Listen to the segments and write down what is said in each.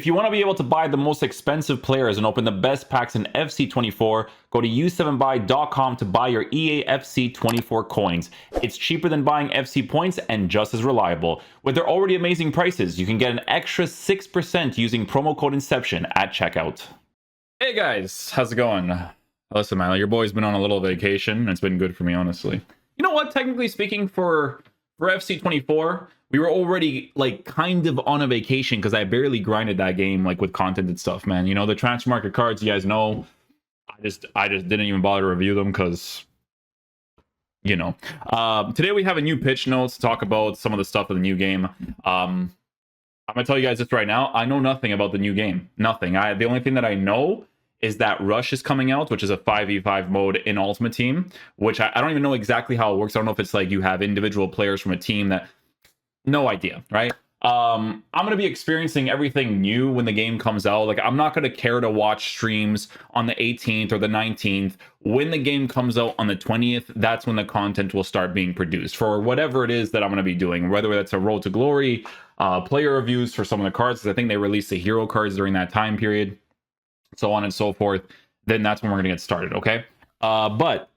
If you want to be able to buy the most expensive players and open the best packs in FC24, go to u7buy.com to buy your EA FC24 coins. It's cheaper than buying FC points and just as reliable. With their already amazing prices, you can get an extra 6% using promo code Inception at checkout. Hey guys, how's it going? Listen, man, your boy's been on a little vacation. It's been good for me, honestly. You know what? Technically speaking, for FC24, we were already like kind of on a vacation because I barely grinded that game like with content and stuff, man. You know, the transfer market cards, you guys know, I just didn't even bother to review them because, you know. Today we have a new pitch notes to talk about some of the stuff of the new game. I'm gonna tell you guys this right now. I know nothing about the new game. Nothing. The only thing that I know is that Rush is coming out, which is a 5v5 mode in Ultimate Team, which I don't even know exactly how it works. I don't know if it's like you have individual players from a team that... No idea, right? I'm going to be experiencing everything new when the game comes out. Like, I'm not going to care to watch streams on the 18th or the 19th. When the game comes out on the 20th, that's when the content will start being produced for whatever it is that I'm going to be doing, whether that's a Road to Glory, player reviews for some of the cards, because I think they released the hero cards during that time period, so on and so forth. Then that's when we're going to get started, okay? But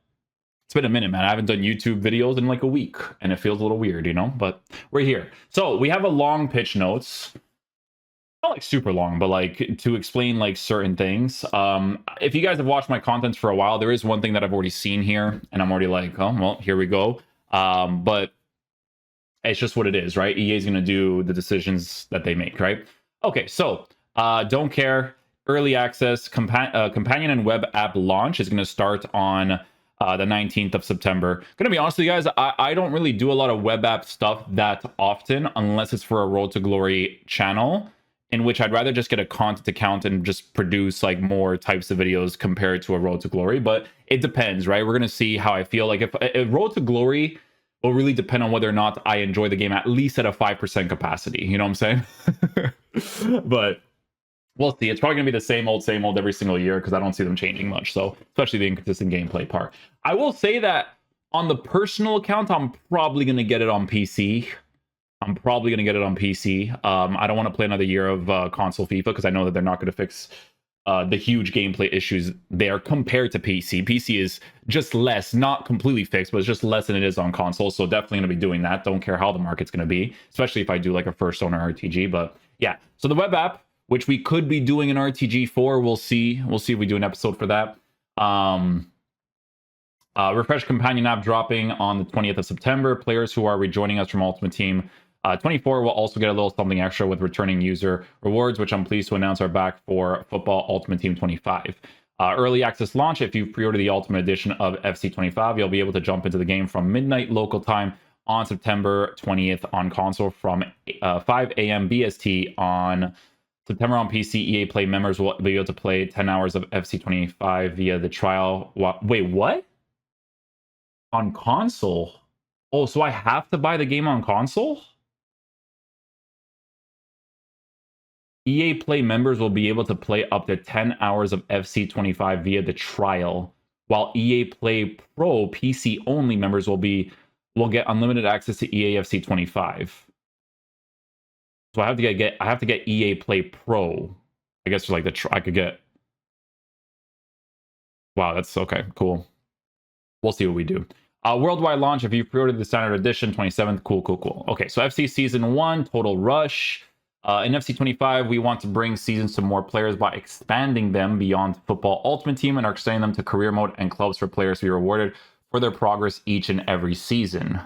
it's been a minute, man. I haven't done YouTube videos in like a week, and it feels a little weird, you know? But we're here. So we have a long pitch notes. Not like super long, but like to explain like certain things. If you guys have watched my content for a while, there is one thing that I've already seen here, and I'm already like, oh, well, here we go. But it's just what it is, right? EA is going to do the decisions that they make, right? Okay, so don't care. Early access, companion and web app launch is going to start on the 19th of September. Gonna be honest with you guys, I don't really do a lot of web app stuff that often unless it's for a Road to Glory channel, in which I'd rather just get a content account and just produce like more types of videos compared to a Road to Glory. But it depends, right? We're gonna see how I feel. Like if Road to Glory will really depend on whether or not I enjoy the game at least at a 5% capacity. You know what I'm saying? But we'll see. It's probably going to be the same old every single year because I don't see them changing much. So, especially the inconsistent gameplay part. I will say that on the personal account, I'm probably going to get it on PC. I don't want to play another year of console FIFA because I know that they're not going to fix the huge gameplay issues there compared to PC. PC is just less, not completely fixed, but it's just less than it is on console. So, definitely going to be doing that. Don't care how the market's going to be, especially if I do like a first owner RPG. But yeah, so the web app, which we could be doing an RTG for. We'll see. We'll see if we do an episode for that. Refresh companion app dropping on the 20th of September. Players who are rejoining us from Ultimate Team 24 will also get a little something extra with returning user rewards, which I'm pleased to announce are back for Football Ultimate Team 25. Early access launch. If you pre-order the Ultimate Edition of FC25, you'll be able to jump into the game from midnight local time on September 20th on console from 5 a.m. BST on September on PC. EA Play members will be able to play 10 hours of FC25 via the trial. Wait, what? On console? Oh, so I have to buy the game on console? EA Play members will be able to play up to 10 hours of FC25 via the trial, while EA Play Pro PC only members will get unlimited access to EA FC25. So I have to get EA Play Pro. I guess like I could get. Wow, that's okay. Cool. We'll see what we do. Worldwide launch. If you pre-ordered the standard edition, 27th. Cool. Okay, so FC Season 1, Total Rush. In FC25, we want to bring seasons to more players by expanding them beyond Football Ultimate Team and are extending them to career mode and clubs for players to be rewarded for their progress each and every season.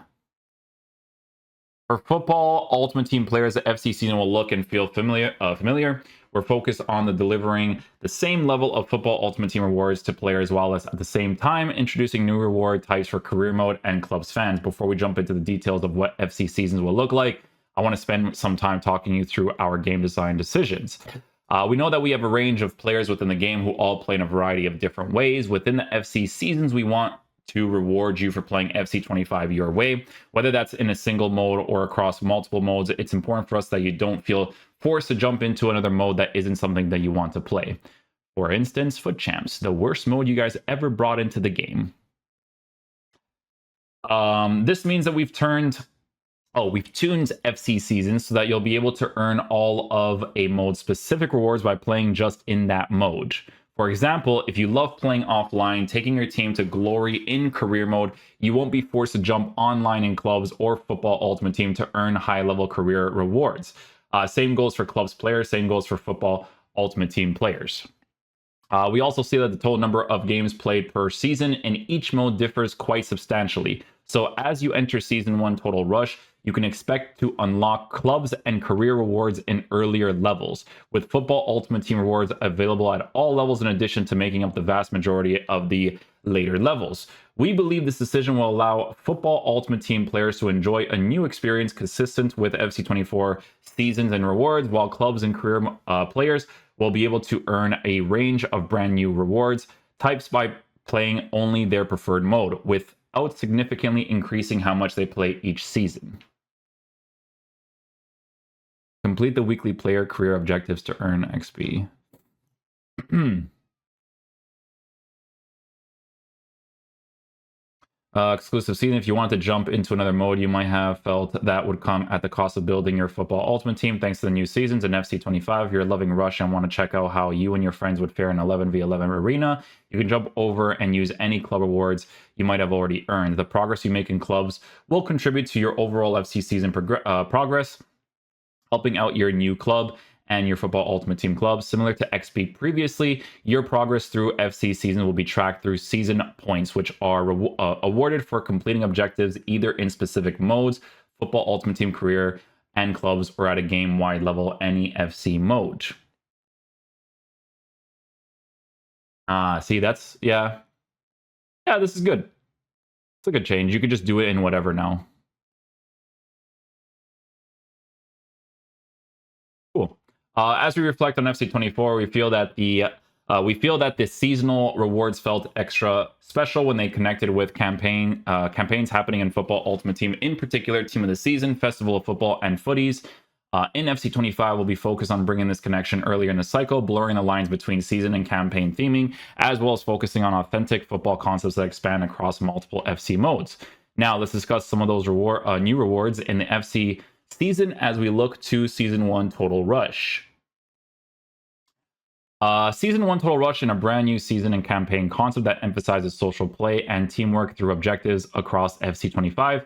For Football Ultimate Team players, the FC season will look and feel familiar. We're focused on delivering the same level of Football Ultimate Team rewards to players, while at the same time introducing new reward types for career mode and clubs fans. Before we jump into the details of what FC seasons will look like, I want to spend some time talking you through our game design decisions. We know that we have a range of players within the game who all play in a variety of different ways. Within the FC seasons, we want to reward you for playing FC25 your way, whether that's in a single mode or across multiple modes. It's important for us that you don't feel forced to jump into another mode that isn't something that you want to play. For instance, Futchamps, the worst mode you guys ever brought into the game. This means that we've turned Oh, we've tuned FC seasons so that you'll be able to earn all of a mode's specific rewards by playing just in that mode. For example, if you love playing offline, taking your team to glory in career mode, you won't be forced to jump online in clubs or football ultimate team to earn high level career rewards. Same goes for clubs players, same goes for football ultimate team players. We also see that the total number of games played per season in each mode differs quite substantially. So as you enter Season 1 Total Rush, you can expect to unlock clubs and career rewards in earlier levels, with Football Ultimate Team rewards available at all levels in addition to making up the vast majority of the later levels. We believe this decision will allow Football Ultimate Team players to enjoy a new experience consistent with FC24 seasons and rewards, while clubs and career players will be able to earn a range of brand new rewards types by playing only their preferred mode, without significantly increasing how much they play each season. Complete the weekly player career objectives to earn XP. Exclusive season. If you want to jump into another mode, you might have felt that would come at the cost of building your football ultimate team. Thanks to the new seasons in FC25, if you're loving Rush and want to check out how you and your friends would fare in 11v11 arena, you can jump over and use any club rewards you might have already earned. The progress you make in clubs will contribute to your overall FC season progress, helping out your new club and your football ultimate team club. Similar to XP previously, your progress through FC season will be tracked through season points, which are awarded for completing objectives either in specific modes, football ultimate team career and clubs, or at a game-wide level, any FC mode. See, that's, yeah, this is good. It's a good change. You could just do it in whatever now. Cool. As we reflect on FC24, we feel that the seasonal rewards felt extra special when they connected with campaigns happening in Football Ultimate Team, in particular Team of the Season, Festival of Football, and Footies. In FC25, we'll be focused on bringing this connection earlier in the cycle, blurring the lines between season and campaign theming, as well as focusing on authentic football concepts that expand across multiple FC modes. Now, let's discuss some of those new rewards in the FC season as we look to Season 1 Total Rush. Season 1 Total Rush in a brand new season and campaign concept that emphasizes social play and teamwork through objectives across FC25.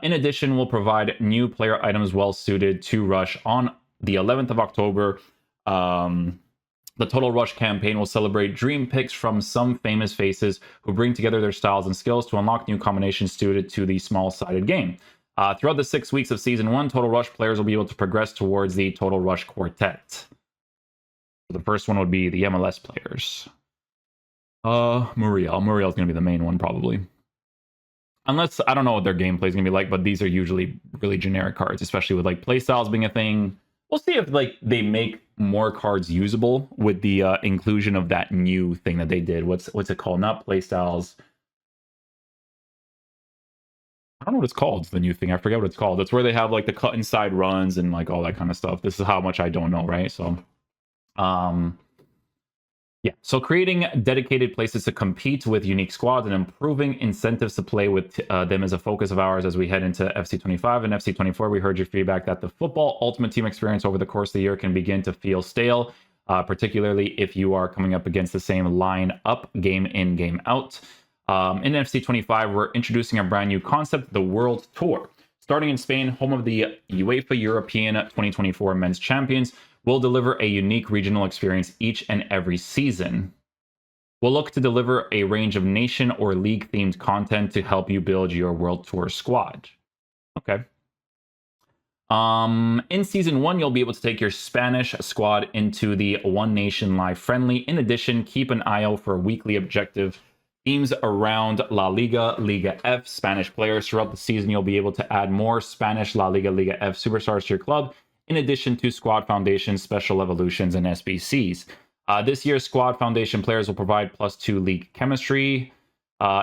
In addition, we'll provide new player items well suited to Rush on the 11th of October. The Total Rush campaign will celebrate dream picks from some famous faces who bring together their styles and skills to unlock new combinations suited to the small-sided game. Throughout the 6 weeks of Season 1, Total Rush players will be able to progress towards the Total Rush Quartet. The first one would be the MLS players. Muriel's going to be the main one, probably. Unless, I don't know what their gameplay is going to be like, but these are usually really generic cards, especially with like playstyles being a thing. We'll see if like they make more cards usable with the inclusion of that new thing that they did. What's it called? Not playstyles. I don't know what it's called. It's the new thing. I forget what it's called. It's where they have like the cut inside runs and like all that kind of stuff. This is how much I don't know, right? So yeah, so creating dedicated places to compete with unique squads and improving incentives to play with them is a focus of ours as we head into FC25 and FC24. We heard your feedback that the football ultimate team experience over the course of the year can begin to feel stale, particularly if you are coming up against the same line up game in, game out. In FC25, we're introducing a brand new concept, the World Tour. Starting in Spain, home of the UEFA European 2024 Men's Champions, will deliver a unique regional experience each and every season. We'll look to deliver a range of nation or league-themed content to help you build your World Tour squad. Okay. In Season 1, you'll be able to take your Spanish squad into the One Nation Live Friendly. In addition, keep an eye out for weekly objective themes around La Liga, Liga F, Spanish players. Throughout the season, you'll be able to add more Spanish La Liga, Liga F superstars to your club, in addition to Squad Foundation, Special Evolutions, and SBCs. This year's Squad Foundation players will provide +2 league chemistry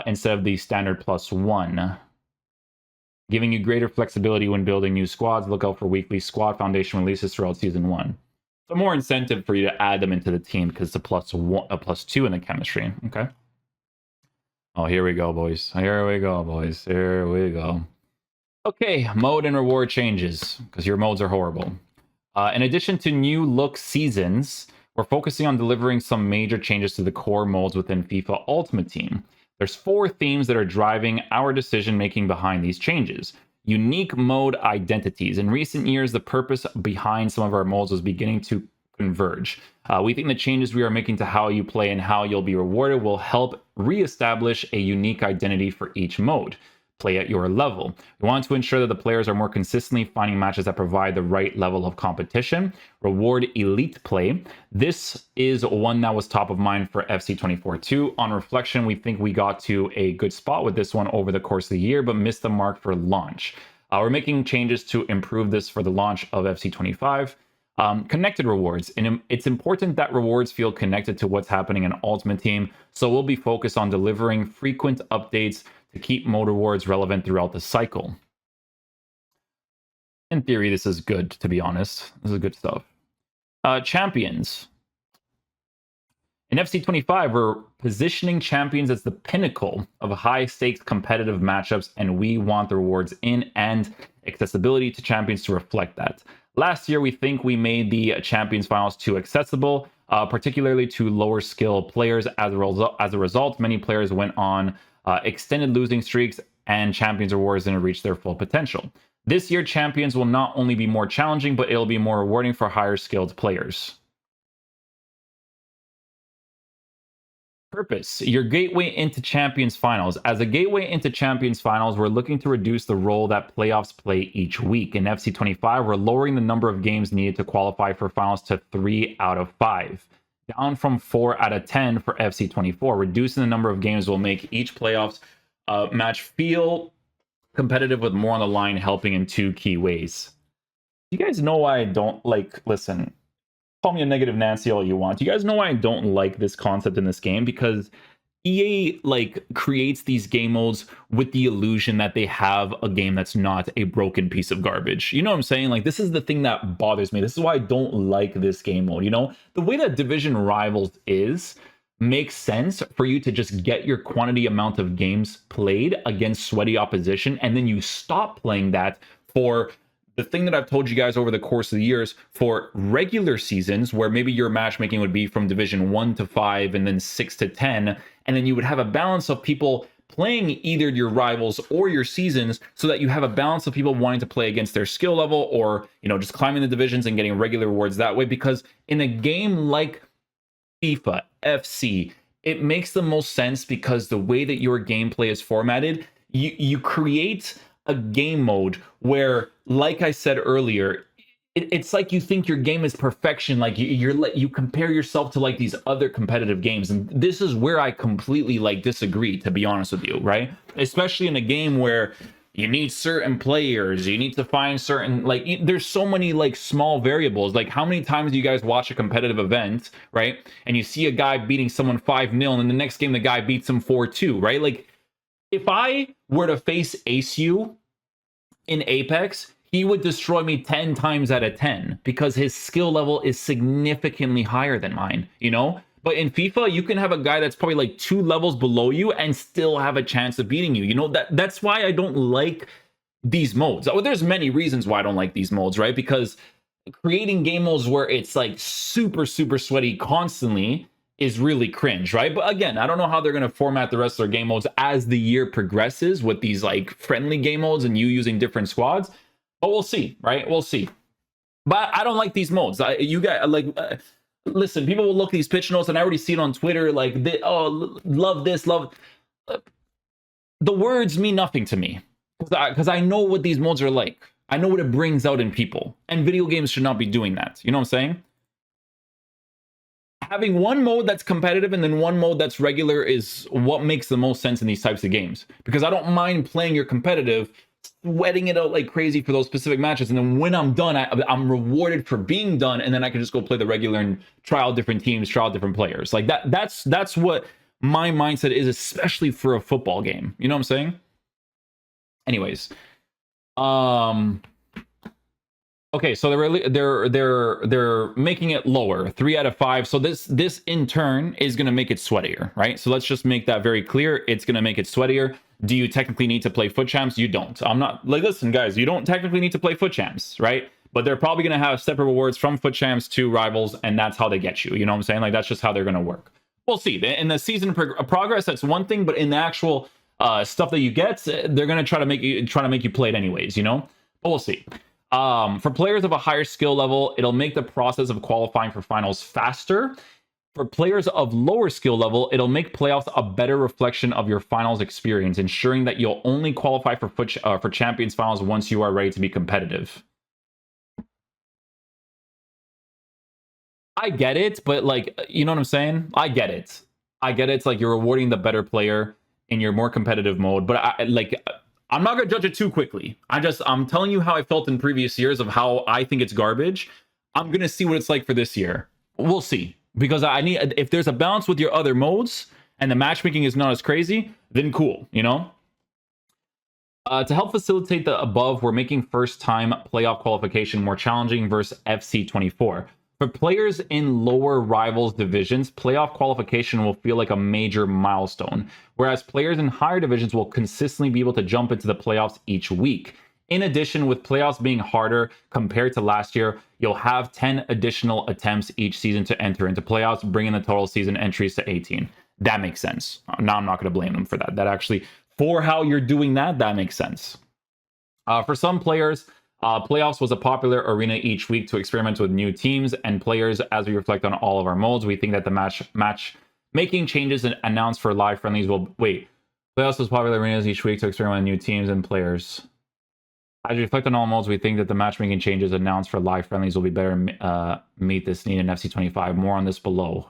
instead of the standard +1, giving you greater flexibility when building new squads. Look out for weekly Squad Foundation releases throughout Season 1. So more incentive for you to add them into the team because it's a +2 in the chemistry. Okay. Oh, here we go, boys. Here we go, boys. Here we go. Okay, mode and reward changes, because your modes are horrible. In addition to new look seasons, we're focusing on delivering some major changes to the core modes within FIFA Ultimate Team. There's 4 themes that are driving our decision making behind these changes. Unique mode identities. In recent years, the purpose behind some of our modes was beginning to converge. We think the changes we are making to how you play and how you'll be rewarded will help reestablish a unique identity for each mode. Play at your level. We want to ensure that the players are more consistently finding matches that provide the right level of competition. Reward elite play. This is one that was top of mind for FC24 too. On reflection, we think we got to a good spot with this one over the course of the year, but missed the mark for launch. We're making changes to improve this for the launch of FC25. Connected rewards. And it's important that rewards feel connected to what's happening in Ultimate Team, so we'll be focused on delivering frequent updates to keep mode rewards relevant throughout the cycle. In theory, this is good, to be honest. This is good stuff. Champions. In FC25, we're positioning champions as the pinnacle of high-stakes competitive matchups, and we want the rewards in and accessibility to champions to reflect that. Last year, we think we made the Champions Finals too accessible, particularly to lower skill players. As a result, many players went on extended losing streaks, and Champions Rewards didn't reach their full potential. This year, Champions will not only be more challenging, but it'll be more rewarding for higher skilled players. Purpose, your gateway into Champions Finals. As a gateway into Champions Finals, we're looking to reduce the role that playoffs play each week. In FC25, we're lowering the number of games needed to qualify for finals to 3 out of 5, down from 4 out of 10 for FC24. Reducing the number of games will make each playoffs match feel competitive with more on the line, helping in 2 key ways. You guys know why I don't like, listen, call me a negative Nancy all you want. You guys know why I don't like this concept in this game? Because EA creates these game modes with the illusion that they have a game that's not a broken piece of garbage. You know what I'm saying? Like, this is the thing that bothers me. This is why I don't like this game mode. You know, the way that Division Rivals makes sense for you to just get your quantity amount of games played against sweaty opposition, and then you stop playing that for the thing that I've told you guys over the course of the years for regular seasons, where maybe your matchmaking would be from Division 1 to 5 and then 6 to 10, and then you would have a balance of people playing either your rivals or your seasons, so that you have a balance of people wanting to play against their skill level, or, you know, just climbing the divisions and getting regular rewards that way. Because in a game like FIFA, FC, it makes the most sense because the way that your gameplay is formatted, you create a game mode where, like I said earlier, it's like you think your game is perfection. Like you compare yourself to like these other competitive games, and this is where I completely disagree, to be honest with you, right? Especially in a game where you need certain players, you need to find certain, there's so many small variables. Like, how many times do you guys watch a competitive event, right, and you see a guy beating someone 5-0, and the next game the guy beats him 4-2, right? Like, if I were to face ACU in Apex, he would destroy me 10 times out of 10 because his skill level is significantly higher than mine, you know? But in FIFA, you can have a guy that's probably 2 levels below you and still have a chance of beating you. You know, that's why I don't like these modes. Well, there's many reasons why I don't like these modes, right? Because creating game modes where it's super sweaty constantly is really cringe, right? But again, I don't know how they're going to format the rest of their game modes as the year progresses with these friendly game modes and you using different squads. But we'll see, right? We'll see. But I don't like these modes. You guys listen, people will look at these pitch notes, and I already see it on Twitter, oh, love this, love. The words mean nothing to me because I know what these modes are like. I know what it brings out in people, and video games should not be doing that. You know what I'm saying? Having one mode that's competitive and then one mode that's regular is what makes the most sense in these types of games, because I don't mind playing your competitive, sweating it out like crazy for those specific matches, and then when I'm done, I'm rewarded for being done, and then I can just go play the regular and try out different teams, try out different players. Like that's what my mindset is, especially for a football game. You know what I'm saying? Anyways, okay, so they're making it lower, 3 out of 5. So this in turn is going to make it sweatier, right? So let's just make that very clear. It's going to make it sweatier. Do you technically need to play Futchamps? You don't. I'm not like, listen, guys, you don't technically need to play Futchamps, right? But they're probably going to have separate rewards from Futchamps to rivals, and that's how they get you. You know what I'm saying? Like, that's just how they're going to work. We'll see. In the season progress, that's one thing, but in the actual stuff that you get, they're going to try to make you play it anyways, you know? But we'll see. For players of a higher skill level, it'll make the process of qualifying for finals faster. For players of lower skill level, it'll make playoffs a better reflection of your finals experience, ensuring that you'll only qualify for Champions Finals once you are ready to be competitive. I get it, but like, you know what I'm saying? I get it. It's like you're rewarding the better player in your more competitive mode, but I'm not gonna judge it too quickly. I'm telling you how I felt in previous years of how I think it's garbage. I'm gonna see what it's like for this year. We'll see, because if there's a balance with your other modes and the matchmaking is not as crazy, then cool, you know. To help facilitate the above, we're making first-time playoff qualification more challenging versus FC24. For players in lower rivals divisions, playoff qualification will feel like a major milestone, whereas players in higher divisions will consistently be able to jump into the playoffs each week. In addition, with playoffs being harder compared to last year, you'll have 10 additional attempts each season to enter into playoffs, bringing the total season entries to 18. That makes sense. Now I'm not going to blame them for that. That actually, for how you're doing that makes sense. For some players, playoffs was a popular arena each week to experiment with new teams and players. As we reflect on all of our modes, we think that the match making changes and announced for live friendlies will playoffs was popular arenas each week to experiment with new teams and players. As we reflect on all modes, we think that the matchmaking changes announced for live friendlies will be better meet this need in FC25. More on this below.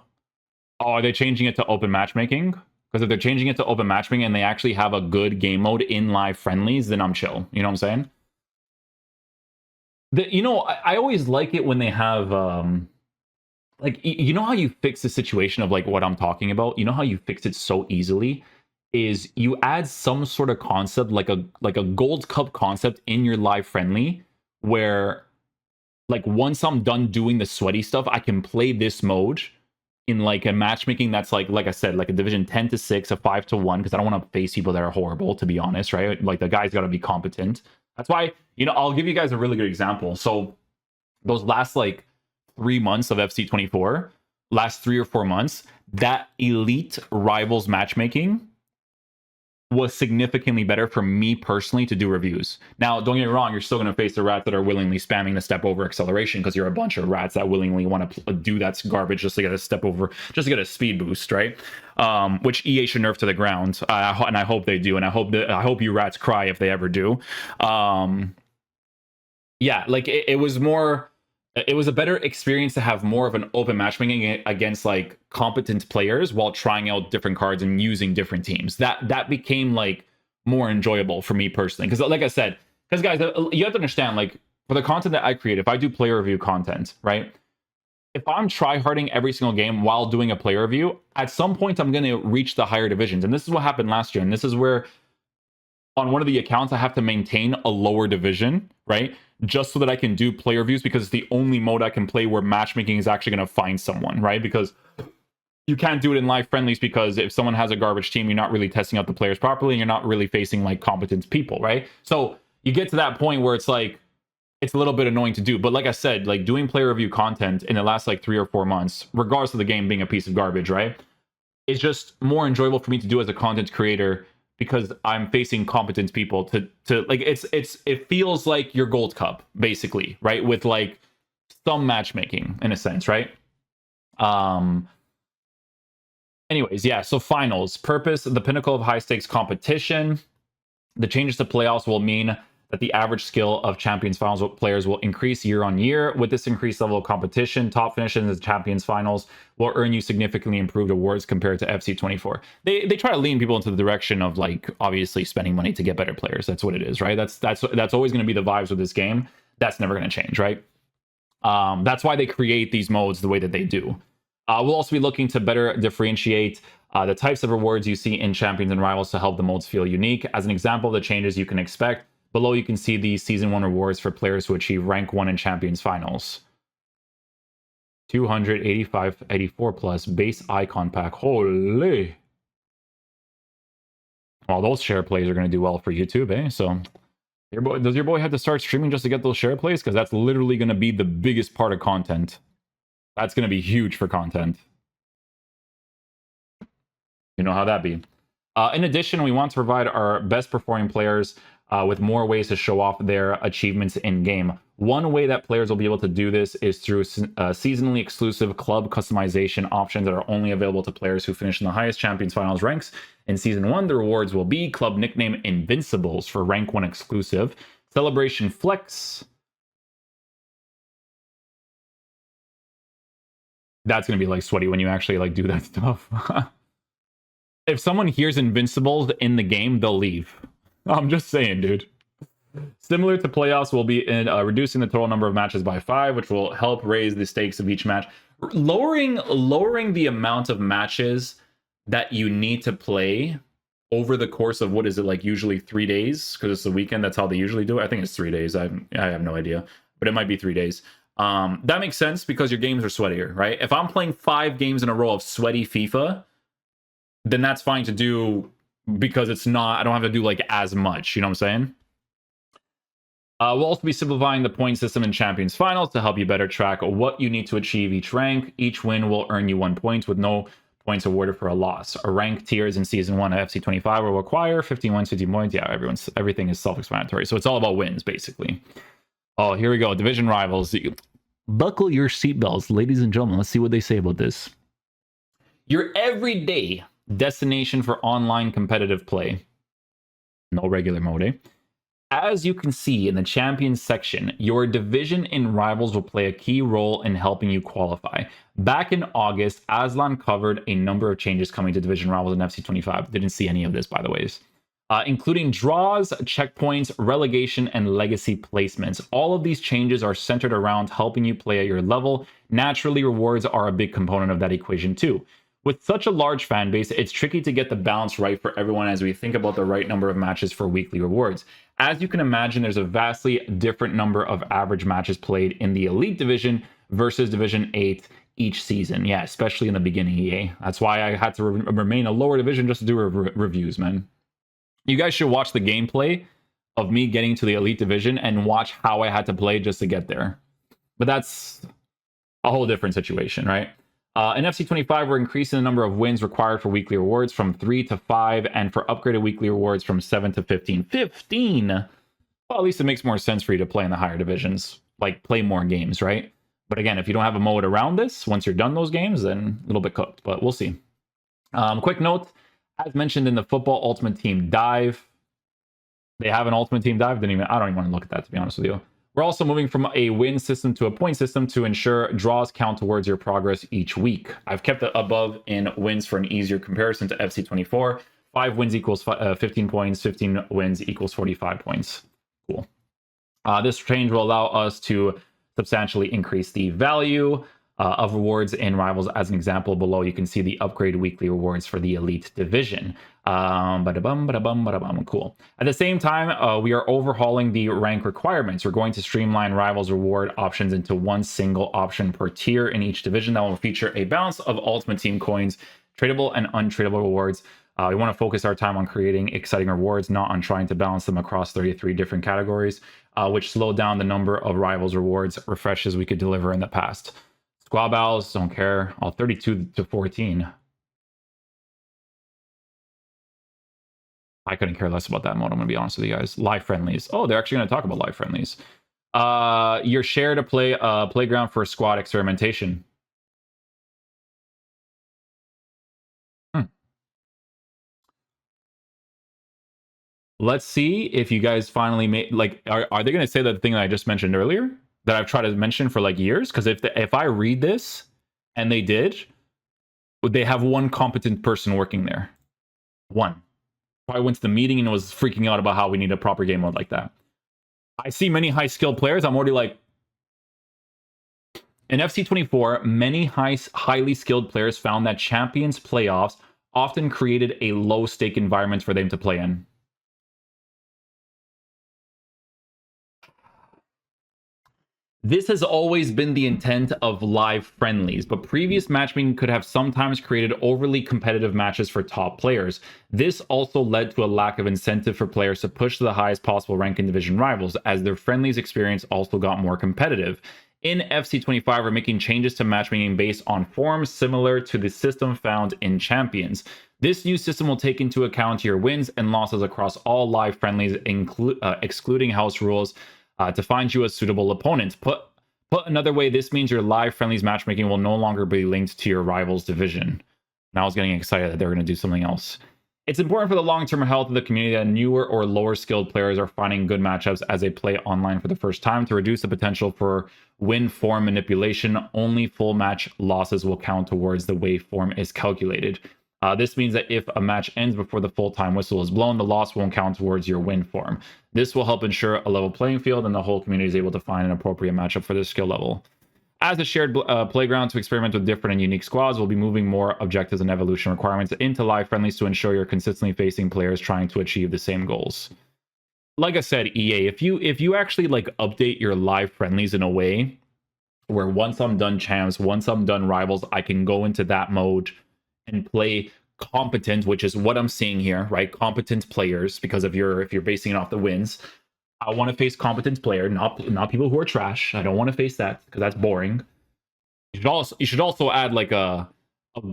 Oh, are they changing it to open matchmaking? Because if they're changing it to open matchmaking and they actually have a good game mode in live friendlies, then I'm chill. You know what I'm saying? You know, I always like it when they have, like, you know how you fix the situation of like what I'm talking about? You know how you fix it so easily? Is you add some sort of concept, like a gold cup concept in your live friendly, where like once I'm done doing the sweaty stuff, I can play this mode in like a matchmaking that's like I said, like a division 10 to 6, a 5 to 1, because I don't want to face people that are horrible, to be honest, right? Like the guy's got to be competent. That's why, you know, I'll give you guys a really good example. So those last like 3 months of FC24, last 3 or 4 months, that elite rivals matchmaking was significantly better for me personally to do reviews. Now, don't get me wrong, you're still going to face the rats that are willingly spamming the step over acceleration, because you're a bunch of rats that willingly want to do that garbage just to get a step over, just to get a speed boost, right? Which EA should nerf to the ground, and I hope they do, and I hope you rats cry if they ever do. Yeah, like it was more. It was a better experience to have more of an open matchmaking against like competent players while trying out different cards and using different teams. That became like more enjoyable for me personally. Because like I said, because guys, you have to understand, like for the content that I create, if I do player review content, right? If I'm tryharding every single game while doing a player review, at some point I'm going to reach the higher divisions. And this is what happened last year. And this is where on one of the accounts, I have to maintain a lower division, right? Just so that I can do player reviews, because it's the only mode I can play where matchmaking is actually going to find someone, right? Because you can't do it in live friendlies, because if someone has a garbage team, you're not really testing out the players properly, and you're not really facing like competent people, right? So you get to that point where it's like, it's a little bit annoying to do. But like I said, like doing player review content in the last like 3 or 4 months, regardless of the game being a piece of garbage, right? It's just more enjoyable for me to do as a content creator, because I'm facing competent people to like it feels like your gold cup basically, right? With like some matchmaking in a sense, right? Anyways, yeah, so finals purpose, the pinnacle of high stakes competition. The changes to playoffs will mean that the average skill of Champions Finals players will increase year on year. With this increased level of competition, top finishes in the Champions Finals will earn you significantly improved awards compared to FC24. They try to lean people into the direction of like obviously spending money to get better players. That's what it is, right? That's always going to be the vibes with this game. That's never going to change, right? That's why they create these modes the way that they do. We'll also be looking to better differentiate the types of rewards you see in Champions and Rivals to help the modes feel unique. As an example of the changes you can expect, below you can see the Season 1 rewards for players who achieve Rank 1 in Champions Finals. 285-84 plus base icon pack. Holy! Well, those share plays are going to do well for YouTube, eh? So, does your boy have to start streaming just to get those share plays? Because that's literally going to be the biggest part of content. That's going to be huge for content. You know how that be. In addition, we want to provide our best performing players with more ways to show off their achievements in game. One way that players will be able to do this is through seasonally exclusive club customization options that are only available to players who finish in the highest Champions Finals ranks. In Season 1, the rewards will be club nickname Invincibles for Rank 1 exclusive, Celebration Flex. That's going to be like sweaty when you actually like do that stuff. If someone hears Invincibles in the game, they'll leave. I'm just saying, dude. Similar to playoffs, we'll be in reducing the total number of matches by 5, which will help raise the stakes of each match. Lowering the amount of matches that you need to play over the course of, what is it, like usually 3 days? Because it's the weekend, that's how they usually do it. I think it's 3 days. I have no idea, but it might be 3 days. That makes sense because your games are sweatier, right? If I'm playing 5 games in a row of sweaty FIFA, then that's fine to do because it's not, I don't have to do like as much, you know what I'm saying? We'll also be simplifying the point system in Champions Finals to help you better track what you need to achieve each rank. Each win will earn you 1 point with no points awarded for a loss. Our rank tiers in Season 1 of FC 25 will require 15 wins, 15 points. Yeah, everything is self-explanatory. So it's all about wins, basically. Oh, here we go. Division rivals. Buckle your seatbelts, ladies and gentlemen. Let's see what they say about this. Your everyday destination for online competitive play. No regular mode, eh? As you can see in the Champions section, your division in Rivals will play a key role in helping you qualify. Back in August, Aslan covered a number of changes coming to Division Rivals in FC 25. Didn't see any of this, by the way. Including draws, checkpoints, relegation, and legacy placements. All of these changes are centered around helping you play at your level. Naturally, rewards are a big component of that equation too. With such a large fan base, it's tricky to get the balance right for everyone as we think about the right number of matches for weekly rewards. As you can imagine, there's a vastly different number of average matches played in the Elite Division versus Division 8 each season. Yeah, especially in the beginning, EA. That's why I had to remain a lower division just to do reviews, man. You guys should watch the gameplay of me getting to the Elite Division and watch how I had to play just to get there. But that's a whole different situation, right? In FC 25, we're increasing the number of wins required for weekly rewards from 3 to 5, and for upgraded weekly rewards from 7 to 15. 15? Well, at least it makes more sense for you to play in the higher divisions. Like, play more games, right? But again, if you don't have a mode around this, once you're done those games, then a little bit cooked. But we'll see. Quick note, as mentioned in the Football Ultimate Team Dive, they have an Ultimate Team Dive. I don't even want to look at that, to be honest with you. We're also moving from a win system to a point system to ensure draws count towards your progress each week. I've kept it above in wins for an easier comparison to FC 24. 5 wins equals 15 points, 15 wins equals 45 points. Cool. This change will allow us to substantially increase the value of rewards in Rivals. As an example, below you can see the upgrade weekly rewards for the Elite Division. Cool. At the same time, we are overhauling the rank requirements. We're going to streamline Rivals reward options into one single option per tier in each division that will feature a balance of Ultimate Team coins, tradable and untradeable rewards. We want to focus our time on creating exciting rewards, not on trying to balance them across 33 different categories, which slow down the number of Rivals rewards refreshes we could deliver in the past. Squad battles, don't care. 32 to 14. I couldn't care less about that mode, I'm going to be honest with you guys. Live friendlies. Oh, they're actually going to talk about live friendlies. You're shared a playground for squad experimentation. Let's see if you guys finally made, like, are they going to say that thing that I just mentioned earlier that I've tried to mention for like years? Because if I read this and they did, would they have one competent person working there? One. Probably went to the meeting and was freaking out about how we need a proper game mode like that. I see many high-skilled players. I'm already like, in FC 24, many highly skilled players found that Champions playoffs often created a low-stake environment for them to play in. This has always been the intent of live friendlies, but previous matchmaking could have sometimes created overly competitive matches for top players. This also led to a lack of incentive for players to push to the highest possible rank in division rivals, as their friendlies experience also got more competitive. In FC25, we're making changes to matchmaking based on forms similar to the system found in Champions. This new system will take into account your wins and losses across all live friendlies, excluding house rules, to find you a suitable opponent. Put another way, this means your live friendlies matchmaking will no longer be linked to your rival's division. And I was getting excited that they're going to do something else. It's important for the long-term health of the community that newer or lower skilled players are finding good matchups as they play online for the first time. To reduce the potential for win form manipulation, only full match losses will count towards the way form is calculated. This means that if a match ends before the full-time whistle is blown, the loss won't count towards your win form. This will help ensure a level playing field and the whole community is able to find an appropriate matchup for their skill level. As a shared playground to experiment with different and unique squads, we'll be moving more objectives and evolution requirements into live friendlies to ensure you're consistently facing players trying to achieve the same goals. Like I said, EA, if you actually like update your live friendlies in a way where once I'm done champs, once I'm done rivals, I can go into that mode and play competent, which is what I'm seeing here, right? Competent players, because if you're basing it off the wins, I want to face competent player, not people who are trash. I don't want to face that because that's boring. You should also add like a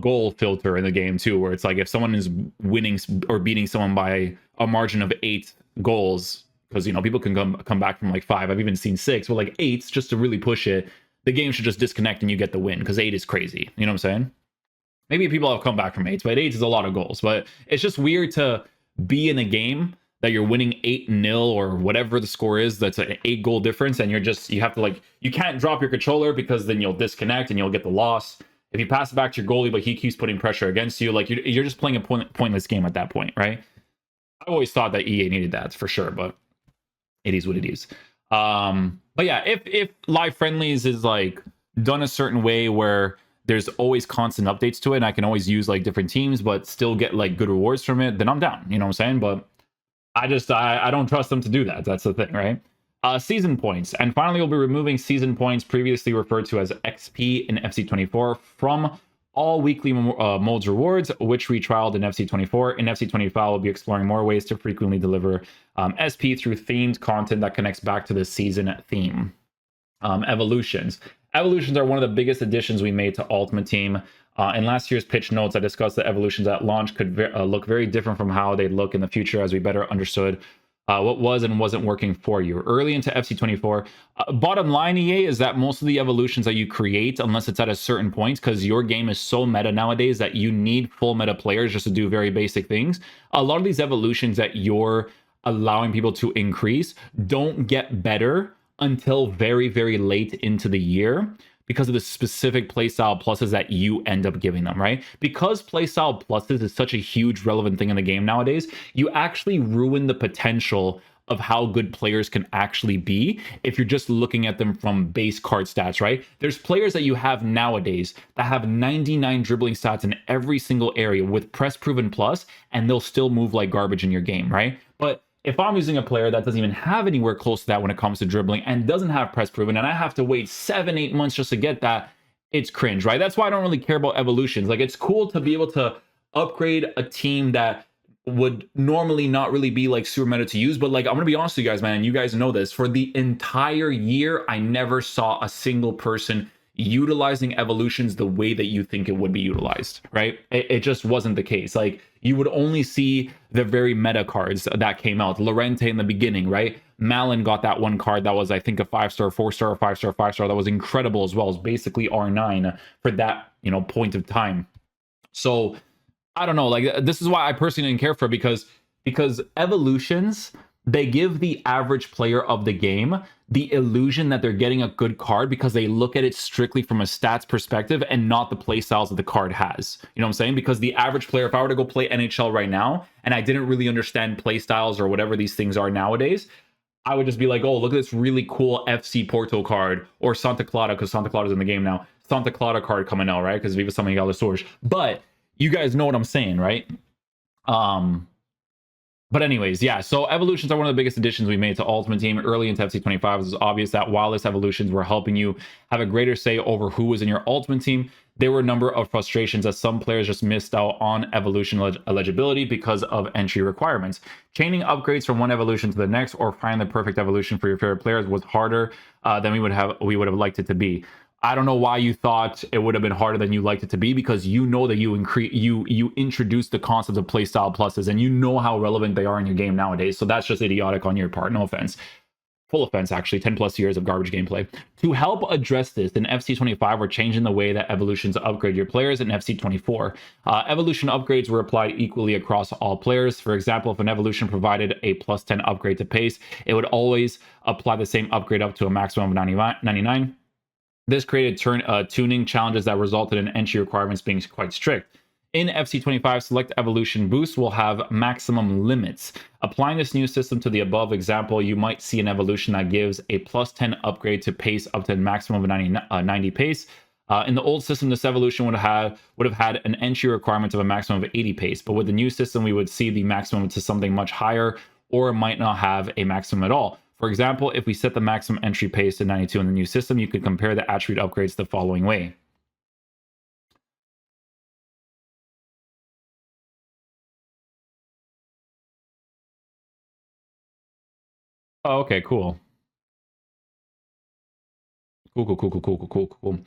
goal filter in the game too, where it's like if someone is winning or beating someone by a margin of 8 goals, because people can come back from like 5. I've even seen 6, but like 8 just to really push it. The game should just disconnect and you get the win because 8 is crazy. You know what I'm saying? Maybe people have come back from 8s, but 8 is a lot of goals. But it's just weird to be in a game that you're winning 8-0 or whatever the score is, that's an 8 goal difference, and you have to like, you can't drop your controller because then you'll disconnect and you'll get the loss. If you pass it back to your goalie, but he keeps putting pressure against you, like you're just playing a pointless game at that point, right? I always thought that EA needed that for sure, but it is what it is. But yeah, if live friendlies is like done a certain way where there's always constant updates to it and I can always use like different teams but still get like good rewards from it, then I'm down, you know what I'm saying? But I don't trust them to do that. That's the thing, right? Season points. And finally, we'll be removing season points previously referred to as XP in FC24 from all weekly modes rewards, which we trialed in FC24. In FC25, we'll be exploring more ways to frequently deliver SP through themed content that connects back to the season theme. Evolutions. Evolutions are one of the biggest additions we made to Ultimate Team. In last year's pitch notes, I discussed that evolutions at launch could look very different from how they'd look in the future as we better understood what was and wasn't working for you. Early into FC24, bottom line, EA, is that most of the evolutions that you create, unless it's at a certain point, because your game is so meta nowadays that you need full meta players just to do very basic things, a lot of these evolutions that you're allowing people to increase don't get better until very, very late into the year because of the specific playstyle pluses that you end up giving them, right? Because playstyle pluses is such a huge relevant thing in the game nowadays, you actually ruin the potential of how good players can actually be if you're just looking at them from base card stats, right? There's players that you have nowadays that have 99 dribbling stats in every single area with press proven plus, and they'll still move like garbage in your game, right? But if I'm using a player that doesn't even have anywhere close to that when it comes to dribbling and doesn't have press proven, and I have to wait 7-8 months just to get that, it's cringe, right? That's why I don't really care about evolutions. Like, it's cool to be able to upgrade a team that would normally not really be like super meta to use, but like, I'm gonna be honest with you guys, man, you guys know this, for the entire year, I never saw a single person utilizing evolutions the way that you think it would be utilized, right? It just wasn't the case. Like, you would only see the very meta cards that came out. Lorente in the beginning, right? Malin got that one card that was, I think, a 5-star, 4-star, 5-star, 5-star that was incredible as well. As basically R9 for that, point of time. So I don't know, like, this is why I personally didn't care for it, because evolutions, they give the average player of the game the illusion that they're getting a good card because they look at it strictly from a stats perspective and not the play styles that the card has. You know what I'm saying? Because the average player, if I were to go play NHL right now and I didn't really understand play styles or whatever these things are nowadays, I would just be like, oh, look at this really cool FC Porto card, or Santa Clara, because Santa Clara's in the game now. Santa Clara card coming out, right? Because Viva São Miguel de Soares. But you guys know what I'm saying, right? But anyways, yeah, so evolutions are one of the biggest additions we made to Ultimate Team early into FC25. It's obvious that while this evolutions were helping you have a greater say over who was in your Ultimate Team, there were a number of frustrations as some players just missed out on evolution eligibility because of entry requirements. Chaining upgrades from one evolution to the next or finding the perfect evolution for your favorite players was harder than we would have liked it to be. I don't know why you thought it would have been harder than you liked it to be, because you know that you introduced the concept of playstyle pluses and you know how relevant they are in your game nowadays. So that's just idiotic on your part. No offense. Full offense, actually. 10 plus years of garbage gameplay. To help address this, in FC25, we're changing the way that evolutions upgrade your players in FC24. Evolution upgrades were applied equally across all players. For example, if an evolution provided a plus 10 upgrade to pace, it would always apply the same upgrade up to a maximum of 99. This created tuning challenges that resulted in entry requirements being quite strict. In FC25, select evolution boosts will have maximum limits. Applying this new system to the above example, you might see an evolution that gives a plus 10 upgrade to pace up to a maximum of 90 pace. In the old system, this evolution would have had an entry requirement of a maximum of 80 pace, but with the new system, we would see the maximum to something much higher, or it might not have a maximum at all. For example, if we set the maximum entry pace to 92 in the new system, you could compare the attribute upgrades the following way. Oh, okay, cool. Cool.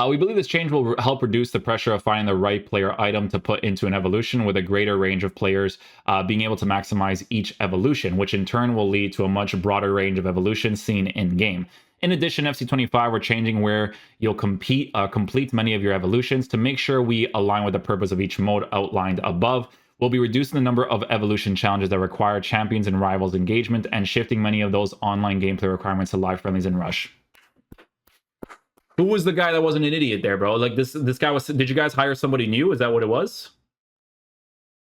We believe this change will help reduce the pressure of finding the right player item to put into an evolution, with a greater range of players being able to maximize each evolution, which in turn will lead to a much broader range of evolutions seen in game. In addition, FC25, we're changing where you'll complete many of your evolutions to make sure we align with the purpose of each mode outlined above. We'll be reducing the number of evolution challenges that require champions and rivals engagement and shifting many of those online gameplay requirements to live friendlies and rush. Who was the guy that wasn't an idiot there, bro? Like this guy was. Did you guys hire somebody new? Is that what it was?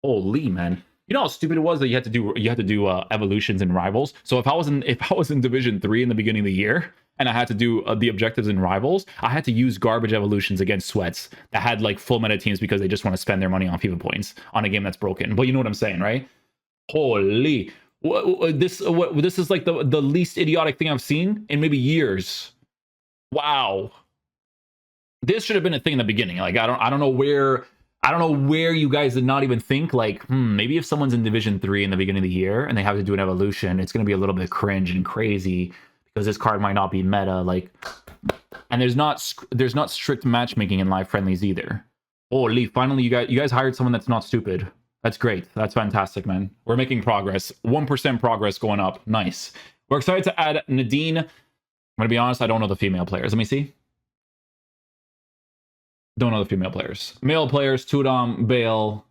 Holy man! You know how stupid it was that you had to do evolutions and rivals. So if I was in Division 3 in the beginning of the year and I had to do the objectives in rivals, I had to use garbage evolutions against sweats that had like full meta teams because they just want to spend their money on FIFA points on a game that's broken. But you know what I'm saying, right? Holy! This is like the least idiotic thing I've seen in maybe years. Wow. This should have been a thing in the beginning. Like I don't know where you guys did not even think like, maybe if someone's in Division 3 in the beginning of the year and they have to do an evolution, it's going to be a little bit cringe and crazy because this card might not be meta, like, and there's not strict matchmaking in live friendlies either. Holy, finally you guys hired someone that's not stupid. That's great. That's fantastic, man. We're making progress. 1% progress going up. Nice. We're excited to add Nadine. I'm gonna be honest, I don't know the female players. Let me see. Don't know the female players. Male players: Tudom, Bale,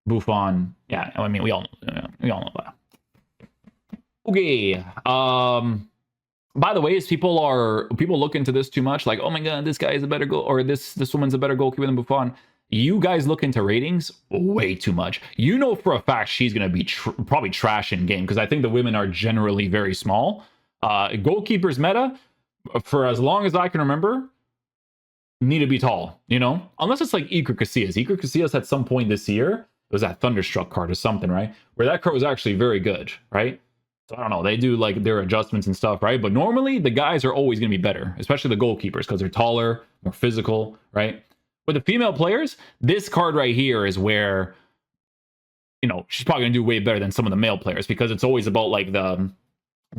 Buffon. Yeah, I mean we all know that. Okay. By the way, people look into this too much, like, oh my god, this guy is a better goal, or this woman's a better goalkeeper than Buffon. You guys look into ratings way too much. You know for a fact she's gonna be probably trash in game, because I think the women are generally very small. Goalkeepers meta, for as long as I can remember, need to be tall, you know? Unless it's like Iker Casillas. Iker Casillas at some point this year, it was that Thunderstruck card or something, right? Where that card was actually very good, right? So I don't know, they do like their adjustments and stuff, right? But normally the guys are always going to be better, especially the goalkeepers, because they're taller, more physical, right? With the female players, this card right here is where, you know, she's probably going to do way better than some of the male players, because it's always about like the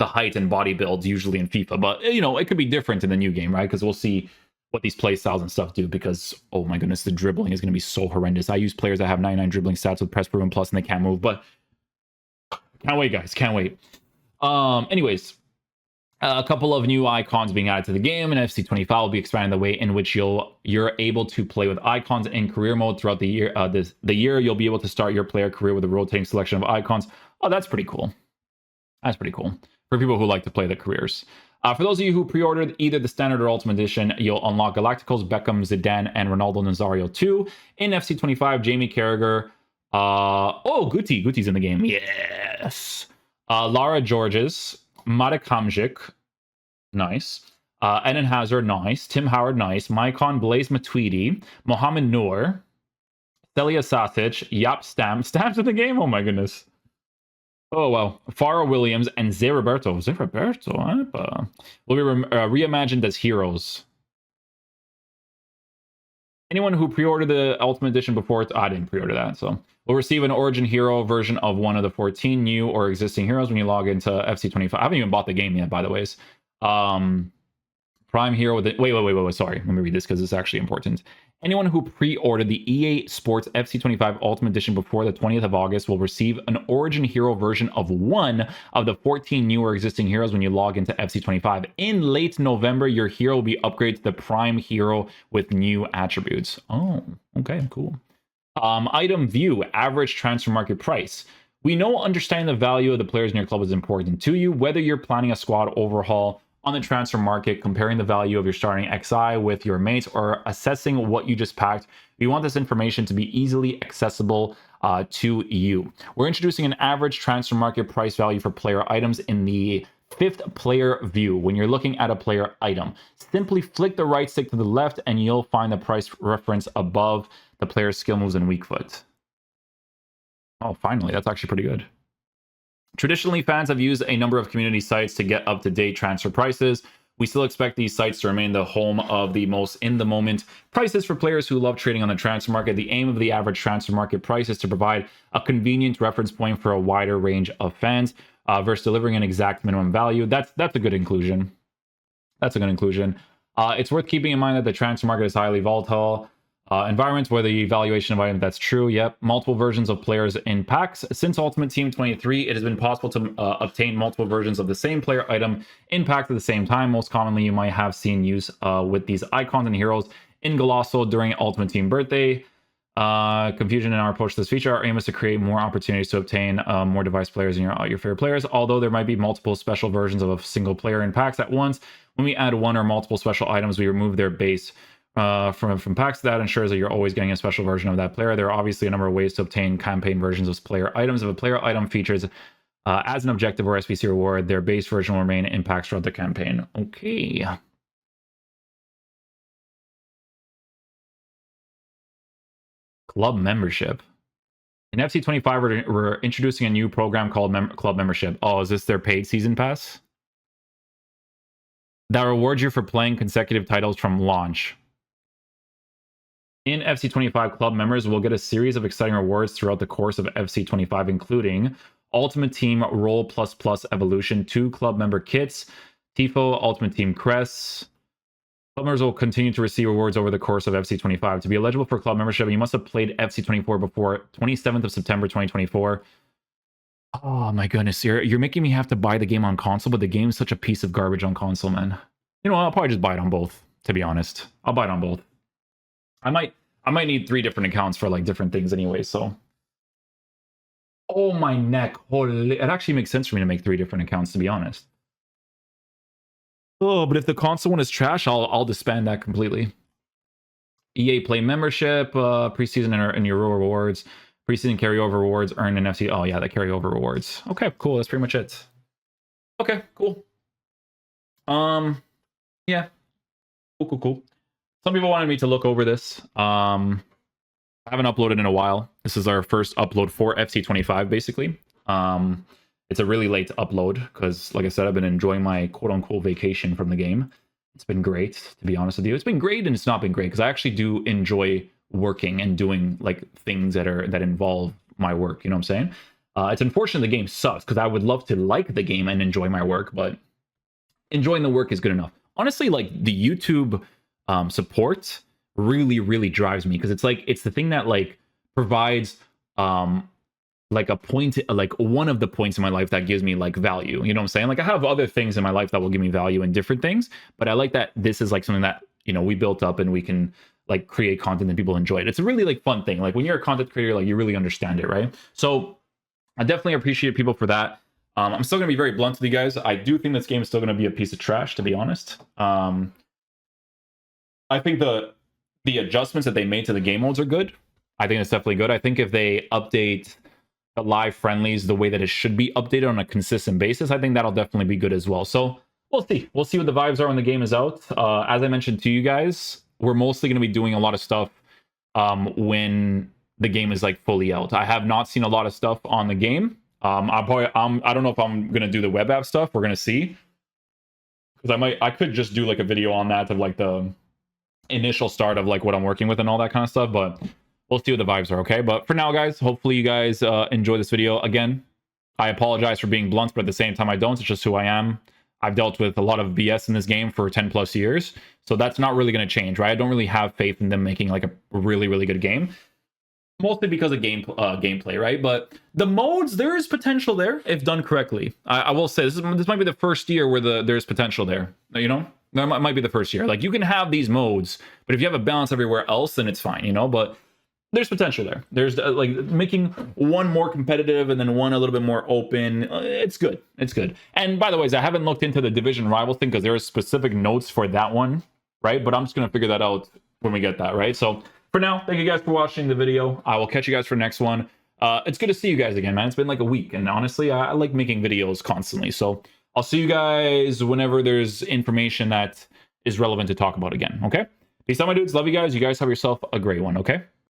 height and body builds usually in FIFA. But, you know, it could be different in the new game, right? Because we'll see what these play styles and stuff do, because, oh my goodness, the dribbling is going to be so horrendous. I use players that have 99 dribbling stats with press proven plus and they can't move, but can't wait, guys. Can't wait. Anyways, a couple of new icons being added to the game, and FC25 will be expanding the way in which you're able to play with icons in career mode throughout the year. The year you'll be able to start your player career with a rotating selection of icons. Oh, that's pretty cool. That's pretty cool for people who like to play the careers. For those of you who pre-ordered either the standard or ultimate edition, you'll unlock Galacticos, Beckham, Zidane, and Ronaldo Nazario 2. In FC25, Jamie Carragher. Guti's in the game. Yes. Lara Georges, Marek Hamzik, nice. Eden Hazard, nice. Tim Howard, nice. Maicon, Blaise Matuidi, Mohamed Noor, Celia Sasic, Yap Stamps in the game. Oh my goodness. Oh, well. Pharrell Williams and Zé Roberto will be reimagined as heroes. Anyone who pre-ordered the Ultimate Edition before, I didn't pre-order that, so will receive an Origin Hero version of one of the 14 new or existing heroes when you log into FC25. I haven't even bought the game yet, by the way. Prime Hero with it. Wait. Sorry, let me read this because it's actually important. Anyone who pre-ordered the EA Sports FC25 Ultimate Edition before the 20th of August will receive an Origin Hero version of one of the 14 new or existing heroes when you log into FC25. In late November, your hero will be upgraded to the Prime Hero with new attributes. Oh, okay, cool. Item view, average transfer market price. We know understanding the value of the players in your club is important to you, whether you're planning a squad overhaul on the transfer market, comparing the value of your starting XI with your mates, or assessing what you just packed. We want this information to be easily accessible to you. We're introducing an average transfer market price value for player items in the 5th player view. When you're looking at a player item, simply flick the right stick to the left and you'll find the price reference above the player's skill moves and weak foot. Oh, finally, that's actually pretty good. Traditionally, fans have used a number of community sites to get up-to-date transfer prices. We still expect these sites to remain the home of the most in-the-moment prices for players who love trading on the transfer market. The aim of the average transfer market price is to provide a convenient reference point for a wider range of fans versus delivering an exact minimum value. That's a good inclusion. That's a good inclusion. It's worth keeping in mind that the transfer market is highly volatile. Environments where the evaluation of items, that's true. Yep. Multiple versions of players in packs. Since Ultimate Team 23, it has been possible to obtain multiple versions of the same player item in packs at the same time. Most commonly, you might have seen use with these icons and heroes in Golasso during Ultimate Team Birthday. Confusion in our approach to this feature. Our aim is to create more opportunities to obtain more device players and your favorite players. Although there might be multiple special versions of a single player in packs at once, when we add one or multiple special items, we remove their base from packs. That ensures that you're always getting a special version of that player. There are obviously a number of ways to obtain campaign versions of player items. If a player item features as an objective or SBC reward, their base version will remain in packs throughout the campaign. Okay. Club membership. In FC25, we're introducing a new program called Club Membership. Oh, is this their paid season pass? That rewards you for playing consecutive titles from launch. In FC25, club members will get a series of exciting rewards throughout the course of FC25, including Ultimate Team Roll++ Evolution, 2 club member kits, Tifo, Ultimate Team crests. Club members will continue to receive rewards over the course of FC25. To be eligible for club membership, you must have played FC24 before 27th of September 2024. Oh my goodness, you're making me have to buy the game on console, but the game is such a piece of garbage on console, man. You know, I'll probably just buy it on both, to be honest. I'll buy it on both. I might need 3 different accounts for like different things anyway, so. Oh, my neck. Holy, it actually makes sense for me to make 3 different accounts, to be honest. Oh, but if the console one is trash, I'll disband that completely. EA Play membership, preseason and your rewards, preseason carryover rewards, earn an FC. Oh yeah, the carryover rewards. Okay, cool. That's pretty much it. Okay, cool. Yeah. Cool. Some people wanted me to look over this. I haven't uploaded in a while. This is our first upload for FC25, basically. It's a really late upload because, like I said, I've been enjoying my quote-unquote vacation from the game. It's been great, to be honest with you. It's been great and it's not been great because I actually do enjoy working and doing like things that involve my work. You know what I'm saying? It's unfortunate the game sucks because I would love to like the game and enjoy my work, but enjoying the work is good enough. Honestly, like the YouTube support really drives me because it's the thing that like provides like a point, like one of the points in my life that gives me like value. You know what I'm saying? Like I have other things in my life that will give me value in different things, but I like that this is like something that, you know, we built up and we can like create content and people enjoy it. It's a really like fun thing. Like when you're a content creator, like you really understand it, right? So I definitely appreciate people for that. I'm still gonna be very blunt with you guys. I do think this game is still gonna be a piece of trash, to be honest. I think the adjustments that they made to the game modes are good. I think it's definitely good. I think if they update the live friendlies the way that it should be updated on a consistent basis, I think that'll definitely be good as well. So we'll see. We'll see what the vibes are when the game is out. As I mentioned to you guys, we're mostly going to be doing a lot of stuff when the game is like fully out. I have not seen a lot of stuff on the game I don't know if I'm gonna do the web app stuff. We're gonna see, because I could just do like a video on that of like the initial start of like what I'm working with and all that kind of stuff, but we'll see what the vibes are. Okay, but for now, guys, hopefully you guys enjoy this video. Again, I apologize for being blunt, but at the same time I don't. It's just who I am. I've dealt with a lot of BS in this game for 10 plus years, so that's not really going to change, right? I don't really have faith in them making like a really, really good game, mostly because of gameplay, right? But the modes, there is potential there if done correctly. I will say this might be the first year where there's potential there. You know, that might be the first year. Like, you can have these modes, but if you have a balance everywhere else, then it's fine, you know. But there's potential there. There's like making one more competitive and then one a little bit more open. It's good. It's good. And by the way, I haven't looked into the division rival thing because there are specific notes for that one, right? But I'm just gonna figure that out when we get that, right? So for now, thank you guys for watching the video. I will catch you guys for the next one. It's good to see you guys again, man. It's been like a week, and honestly, I like making videos constantly. So I'll see you guys whenever there's information that is relevant to talk about again. Okay? Peace out, my dudes. Love you guys. You guys have yourself a great one. Okay?